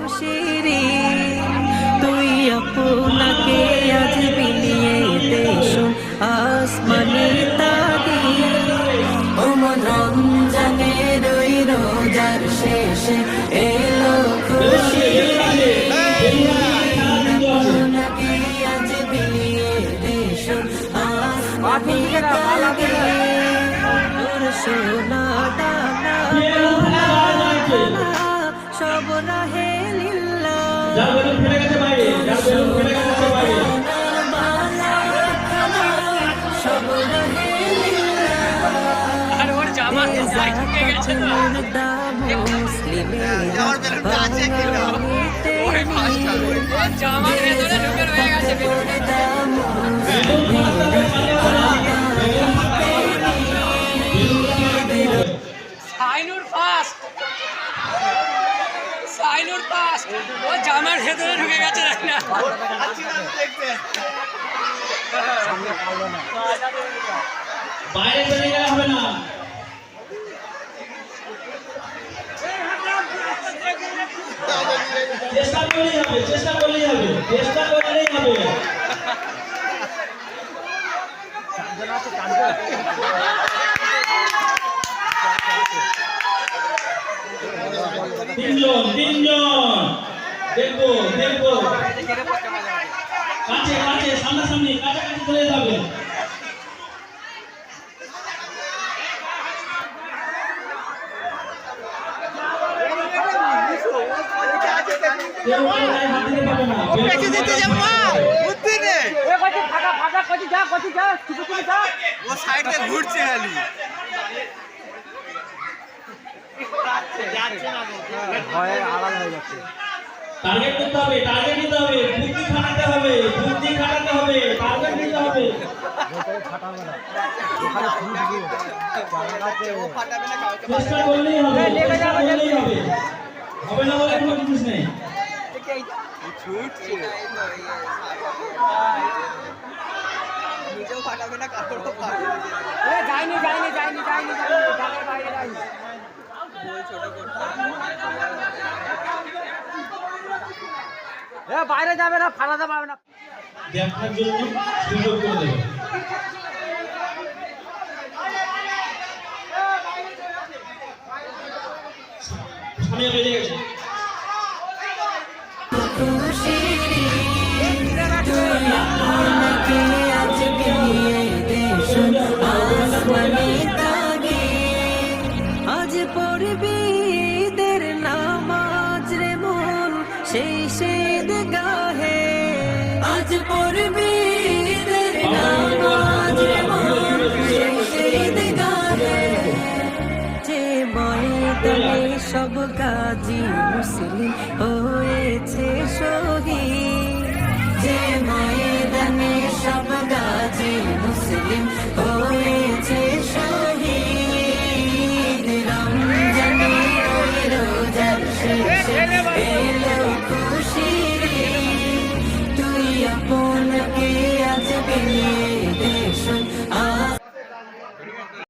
খুশির তুই আপনাকে আজ বিলিয়ে দেশ আসমানি তাগি ওমন রমজানের ওই রোজার শেষে এলো খুশির আপনাকে আজ বিলিয়ে দেশ আসমানি তাগি তোর সোনা দানা সব রাহে লিল্লাহ সব রাহে সাইনুর পাস ও জামার ভেতরে ঢুকে গেছে না বাইরে বেরিয়ে গেলে হবে না চেষ্টা করলেই হবে চেষ্টা করলেই হবে চেষ্টা করলেই হবে তিনজন দেখবো কাছে কাছে সামনাসামনি কাছাকাছি চলে যাবে ঘুরছে টার্গেট করতে হবে টার্গেট নিতে হবে বুদ্ধি খাটাতে হবে টার্গেট নিতে হবে চেষ্টা করলেই হবে হবে না বলে কোনো জিনিস নেই নিজেও ফাটাবে না কাপড়ও যাইনি বাইরে যাইনি বাইরে যাবে না ফাটাতে পারবে না দেখার জন্য সুযোগ করে দেবে সামনে বেরিয়ে গেছে আজ পড়বি দের নামাজ রে মন সেই সেদ গাহে আজ পড়বি দের নামাজ রে মন সেই সেদ গাহে যে ময়দানে সব গাজী মুসলিম হয়েছে শহীদ যে ময়দানে সব গাজী মুসলিম হয়েছে শহীদ রমজানের ওই রোজার শেষে